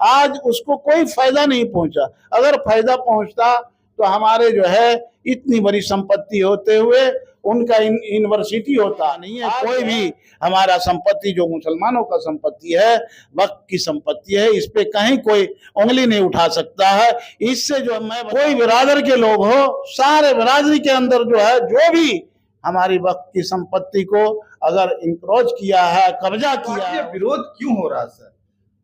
आज उसको कोई फायदा नहीं पहुंचा। अगर फायदा पहुंचता तो हमारे जो है इतनी बड़ी संपत्ति होते हुए उनका यूनिवर्सिटी होता नहीं है। कोई भी हमारा संपत्ति जो मुसलमानों का संपत्ति है, वक्त की संपत्ति है, इस पे कहीं कोई उंगली नहीं उठा सकता है। इससे जो मैं कोई बिरादर के लोग हो, सारे बिरादरी के अंदर जो है जो भी हमारी वक्त की संपत्ति को अगर इंक्रोच किया है, कब्जा किया है। विरोध क्यों हो रहा है सर?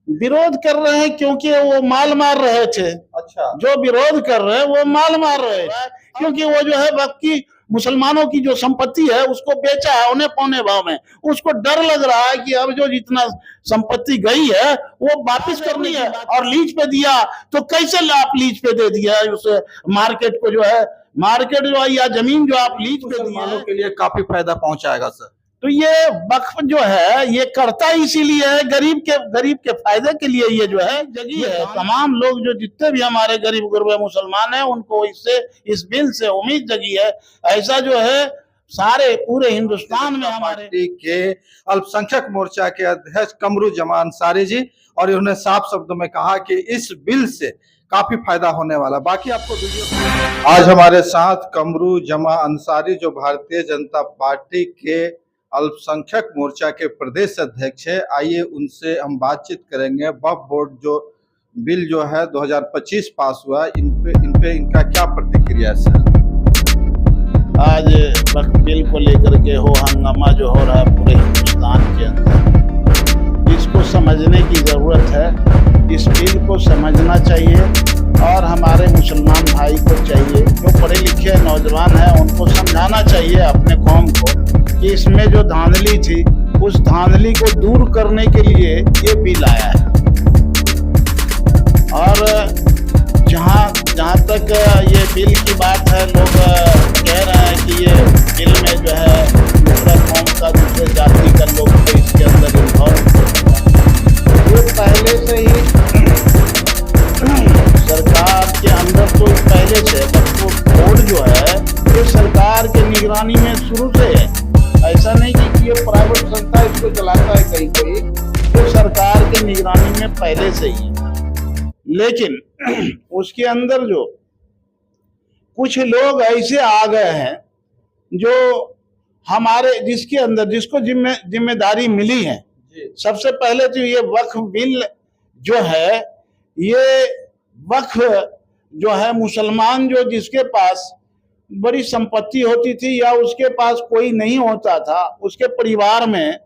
विरोध कर रहे हैं क्योंकि वो माल मार रहे थे। अच्छा, जो विरोध कर रहे हैं वो माल मार रहे हैं, क्योंकि वो जो है वक्त की मुसलमानों की जो संपत्ति है उसको बेचा है उन्हें पौने भाव में। उसको डर लग रहा है कि अब जो जितना संपत्ति गई है वो वापस करनी है, और लीज पे दिया तो कैसे आप लीज पे दे दिया है उस मार्केट को, जो है मार्केट जो है या जमीन जो आप लीज पे दिए के लिए काफी फायदा पहुंचाएगा सर। तो ये वक्फ जो है ये करता इसीलिए है, गरीब के फायदे के लिए ये जो है जगी है। तमाम लोग जो जितने भी हमारे गरीब गुरबे मुसलमान हैं उनको इससे, इस बिल से उम्मीद जगी है। ऐसा जो है सारे पूरे हिंदुस्तान में हमारे पार्टी के अल्पसंख्यक मोर्चा के अध्यक्ष कमरू जमा अंसारी जी, और उन्होंने साफ शब्दों में कहा कि इस बिल से काफी फायदा होने वाला। बाकी आपको वीडियो। आज हमारे साथ कमरू जमा अंसारी जो भारतीय जनता पार्टी के अल्पसंख्यक मोर्चा के प्रदेश अध्यक्ष है, आइए उनसे हम बातचीत करेंगे। वक्फ बोर्ड जो बिल जो है 2025 पास हुआ, इन पे इनका क्या प्रतिक्रिया है सर? आज वक्फ बिल को लेकर के हो हंगामा जो हो रहा है पूरे हिंदुस्तान के अंदर, इसको समझने की जरूरत है। इस बिल को समझना चाहिए और हमारे मुसलमान भाई को चाहिए, जो पढ़े लिखे नौजवान हैं उनको समझाना चाहिए अपने कौम को कि इसमें जो धांधली थी उस धांधली को दूर करने के लिए ये बिल आया है। और जहाँ तक ये बिल की बात है, लोग कह रहे हैं कि ये बिल में जो है दूसरा कौम का, दूसरे जाति का लोग को इसके अंदर इन्वॉल्व ये पहले से ही सरकार के अंदर, तो पहले से बोर्ड जो है ये सरकार के निगरानी में शुरू से है। ऐसा नहीं कि ये प्राइवेट संस्था इसको चलाता है कहीं कोई, तो सरकार के निगरानी में पहले से ही। लेकिन उसके अंदर जो कुछ लोग ऐसे आ गए हैं जो हमारे, जिसके अंदर जिसको जिम्मेदारी मिली है। सबसे पहले तो ये वक्फ बिल जो है, ये वक्फ जो है मुसलमान जो जिसके पास बड़ी संपत्ति होती थी या उसके पास कोई नहीं होता था, उसके परिवार में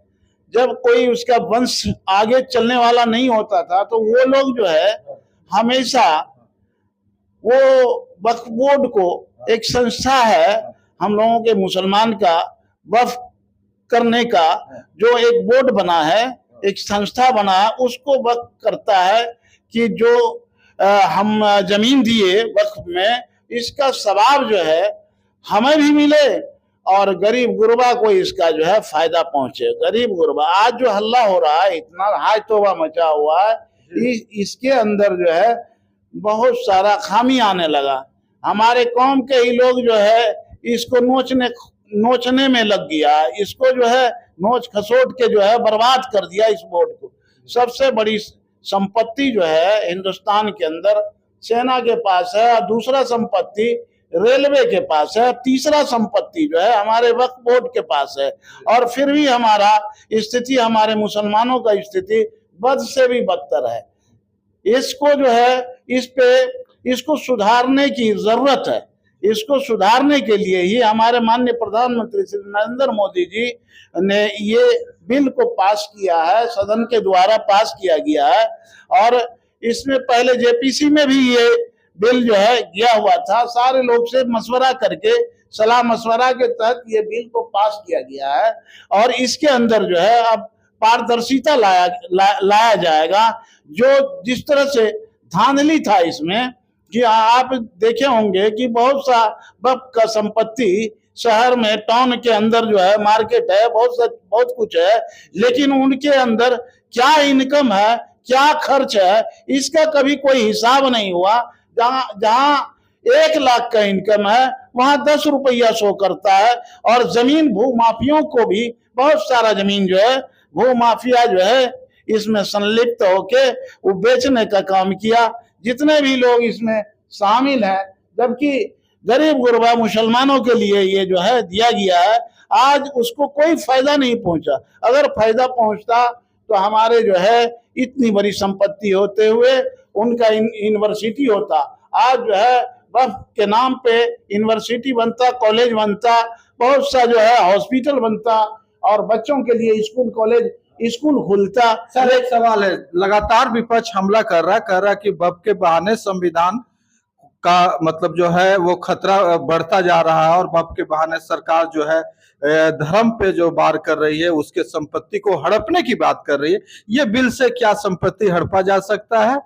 जब कोई उसका वंश आगे चलने वाला नहीं होता था, तो वो लोग जो है हमेशा वो वक्फ बोर्ड को, एक संस्था है हम लोगों के मुसलमान का वक्फ करने का, जो एक बोर्ड बना है, एक संस्था बना है, उसको वक्फ करता है कि जो हम जमीन दिए वक्फ में, इसका सवाब जो है हमें भी मिले और गरीब गुरबा को इसका जो है फायदा पहुंचे। गरीब गुरबा आज जो हल्ला हो रहा है, इतना हाय तौबा मचा हुआ है, इसके अंदर जो है बहुत सारा खामी आने लगा। हमारे कौम के ही लोग जो है इसको नोचने में लग गया, इसको जो है नोच खसोट के जो है बर्बाद कर दिया इस बोर्ड को। सबसे बड़ी संपत्ति जो है हिंदुस्तान के अंदर सेना के पास है, और दूसरा संपत्ति रेलवे के पास है, तीसरा संपत्ति जो है हमारे वक्फ बोर्ड के पास है। और फिर भी हमारा स्थिति, हमारे मुसलमानों का स्थिति बद से भी बदतर है। इसको जो है इसको सुधारने की जरूरत है। इसको सुधारने के लिए ही हमारे माननीय प्रधानमंत्री श्री नरेंद्र मोदी जी ने ये बिल को पास किया है, सदन के द्वारा पास किया गया है। और इसमें पहले जेपीसी में भी ये बिल जो है गया हुआ था, सारे लोग से मशवरा करके, सलाह मशवरा के तहत ये बिल को पास किया गया है। और इसके अंदर जो है अब पारदर्शिता लाया जाएगा। जो जिस तरह से धांधली था इसमें, कि आप देखे होंगे कि बहुत सा वक्फ का संपत्ति शहर में, टाउन के अंदर जो है मार्केट है, बहुत कुछ है, लेकिन उनके अंदर क्या इनकम है, क्या खर्च है, इसका कभी कोई हिसाब नहीं हुआ। जहां 1 लाख का इनकम है वहां 10 रुपया शो करता है। और जमीन भूमाफियों को भी बहुत सारा जमीन जो है भूमाफिया जो है इसमें संलिप्त होके वो बेचने का काम किया। जितने भी लोग इसमें शामिल हैं, जबकि गरीब गुरबा मुसलमानों के लिए ये जो है दिया गया है, आज उसको कोई फायदा नहीं पहुंचा। अगर फायदा पहुंचता तो हमारे जो है इतनी बड़ी संपत्ति होते हुए उनका यूनिवर्सिटी होता। आज जो है वक्फ के नाम पे यूनिवर्सिटी बनता, कॉलेज बनता, बहुत सा जो है हॉस्पिटल बनता और बच्चों के लिए स्कूल कॉलेज स्कूल खुलता। सर एक सवाल है, लगातार विपक्ष हमला कर रहा कि वक्फ के बहाने संविधान का मतलब जो है वो खतरा बढ़ता जा रहा है और वक्फ के बहाने सरकार जो है धर्म पे जो वार कर रही है, उसके संपत्ति को हड़पने की बात कर रही है। ये बिल से क्या संपत्ति हड़पा जा सकता है?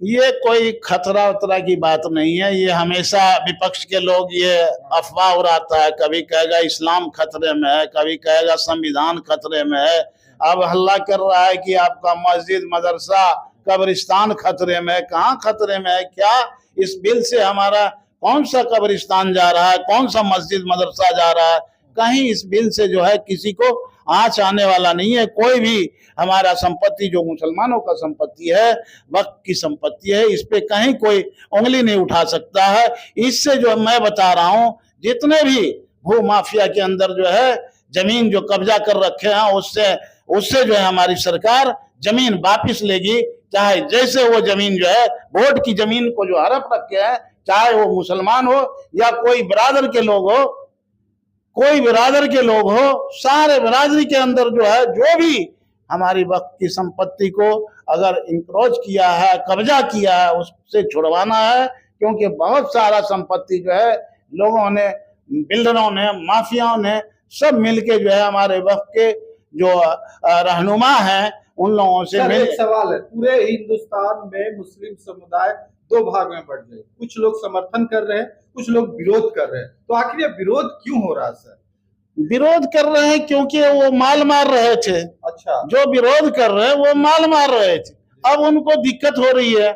ये कोई खतरा उतरा की बात नहीं है। ये हमेशा विपक्ष के लोग ये अफवाह उड़ाता है, कभी कहेगा इस्लाम खतरे में है, कभी कहेगा संविधान खतरे में है। अब हल्ला कर रहा है कि आपका मस्जिद, मदरसा, कब्रिस्तान खतरे में है। कहाँ खतरे में है? क्या इस बिल से हमारा कौन सा कब्रिस्तान जा रहा है, कौन सा मस्जिद मदरसा जा रहा है? कहीं इस बिल से जो है किसी को आंच आने वाला नहीं है। कोई भी हमारा संपत्ति जो मुसलमानों का संपत्ति है, वक्फ की संपत्ति है, इस पे कहीं कोई उंगली नहीं उठा सकता है। इससे जो मैं बता रहा हूं, जितने भी भू माफिया के अंदर जो है जमीन जो कब्जा कर रखे हैं, उससे जो है हमारी सरकार जमीन वापिस लेगी। चाहे जैसे वो जमीन जो है बोर्ड की जमीन को जो हड़प रखे हैं, चाहे वो मुसलमान हो या कोई बिरादर के लोग हो, कोई बिरादर के लोग हो, सारे बिरादरी के अंदर जो है जो भी हमारी वक्फ की संपत्ति को अगर इंक्रोच किया है, कब्जा किया है, उससे छुड़वाना है। क्योंकि बहुत सारा संपत्ति जो है लोगों ने, बिल्डरों ने, माफियाओं ने सब मिलके जो है हमारे वक्फ के जो रहनुमा हैं उन लोगों से मिल। एक सवाल है, पूरे हिंदुस्तान में मुस्लिम समुदाय दो भाग में बढ़ गए, कुछ लोग समर्थन कर रहे हैं, कुछ लोग विरोध कर रहे हैं। तो आखिर ये विरोध क्यों हो रहा है सर? विरोध कर रहे हैं क्योंकि वो माल मार रहे थे। अच्छा, जो विरोध कर रहे हैं वो माल मार रहे थे। अब उनको दिक्कत हो रही है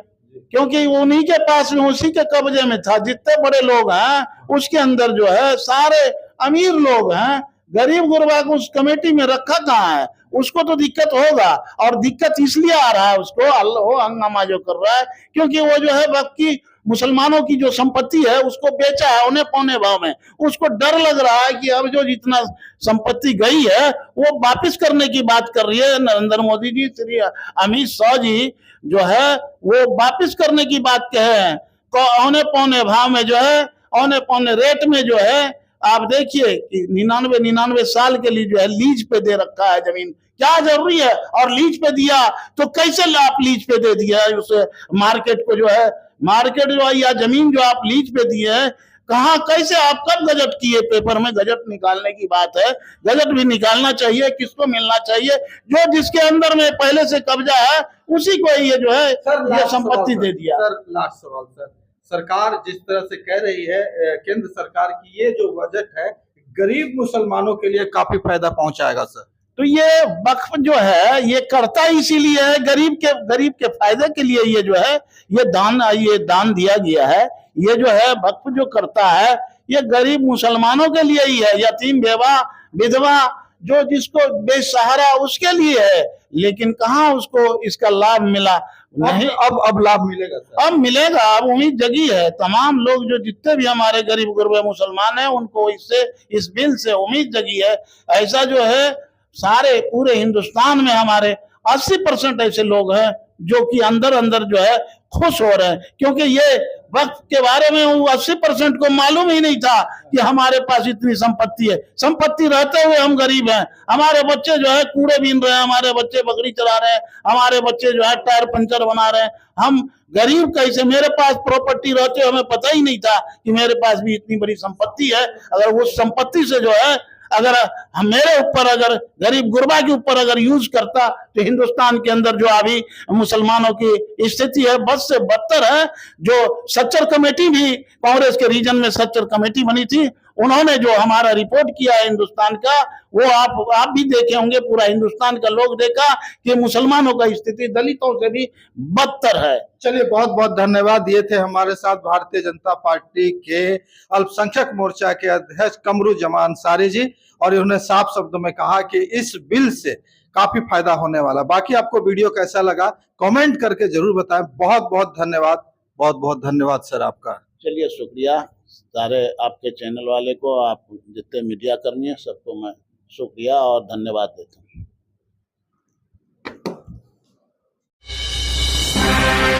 क्योंकि उन्हीं के पास में, उसी के कब्जे में था। जितने बड़े लोग हैं उसके अंदर जो है सारे अमीर लोग हैं। गरीब गुरबा को उस कमेटी में रखा कहाँ है? उसको तो दिक्कत होगा, और दिक्कत इसलिए आ रहा है उसको, वो हंगामा जो कर रहा है क्योंकि वो जो है वक्त की मुसलमानों की जो संपत्ति है उसको बेचा है उन्हें पौने भाव में। उसको डर लग रहा है कि अब जो जितना संपत्ति गई है वो वापस करने की बात कर रही है नरेंद्र मोदी जी, श्री अमित शाह जी जो है वो वापस करने की बात कहे हैं। तो औने पौने भाव में जो है, औने पौने रेट में जो है, आप देखिए कि 99 साल के लिए जो है लीज पे दे रखा है जमीन। क्या जरूरी है? और लीज पे दिया तो कैसे आप लीज पे दे दिया है उसे? मार्केट को जो है, मार्केट जो है या जमीन जो आप लीज पे दिए है, कहाँ, कैसे, आप कब गजट किए? पेपर में गजट निकालने की बात है। गजट भी निकालना चाहिए, किसको मिलना चाहिए? जो जिसके अंदर में पहले से कब्जा है उसी को ये जो है ये संपत्ति दे दिया। सर लास्ट सवाल सर, सरकार जिस तरह से कह रही है, केंद्र सरकार की ये जो बजट है गरीब मुसलमानों के लिए काफी फायदा पहुंचाएगा सर। तो ये वक्फ जो है ये करता इसीलिए है, गरीब के फायदे के लिए ये जो है ये दान दिया गया है। ये जो है वक्फ जो करता है ये गरीब मुसलमानों के लिए ही है, यतीम, बेवा, विधवा, जो जिसको बेसहारा उसके लिए है। लेकिन कहाँ उसको इसका लाभ मिला? नहीं, अब लाभ मिलेगा सर? अब मिलेगा, अब उम्मीद जगी है। तमाम लोग जो जितने भी हमारे गरीब गुरबा मुसलमान हैं उनको इससे, इस बिल से उम्मीद जगी है। ऐसा जो है सारे पूरे हिंदुस्तान में हमारे 80% ऐसे लोग हैं जो कि अंदर अंदर जो है खुश हो रहे हैं, क्योंकि ये वक्त के बारे में 80% को मालूम ही नहीं था कि हमारे पास इतनी संपत्ति है। संपत्ति रहते हुए हम गरीब हैं। हमारे बच्चे जो है कूड़े बीन रहे हैं, हमारे बच्चे बकरी चला रहे हैं, हमारे बच्चे जो है टायर पंचर बना रहे हैं। हम गरीब कैसे? मेरे पास प्रॉपर्टी रहते हुए हमें पता ही नहीं था कि मेरे पास भी इतनी बड़ी संपत्ति है। अगर उस संपत्ति से जो है अगर हम, मेरे ऊपर, अगर गरीब गुरबा के ऊपर अगर यूज करता तो हिंदुस्तान के अंदर जो अभी मुसलमानों की स्थिति है बद से बदतर है। जो सच्चर कमेटी भी, कांग्रेस के रीजन में सच्चर कमेटी बनी थी, उन्होंने जो हमारा रिपोर्ट किया है हिंदुस्तान का, वो आप भी देखे होंगे, पूरा हिंदुस्तान का लोग देखा कि मुसलमानों का स्थिति दलितों से भी बदतर है। चलिए, बहुत बहुत धन्यवाद। ये थे हमारे साथ भारतीय जनता पार्टी के अल्पसंख्यक मोर्चा के अध्यक्ष कमरू जमान अंसारी जी, और उन्होंने साफ शब्दों में कहा कि इस बिल से काफी फायदा होने वाला। बाकी आपको वीडियो कैसा लगा कमेंट करके जरूर बताएं। बहुत बहुत धन्यवाद, बहुत बहुत धन्यवाद सर आपका। चलिए, शुक्रिया सारे आपके चैनल वाले को, आप जितने मीडिया कर्मी हैं सबको मैं शुक्रिया और धन्यवाद देता हूँ।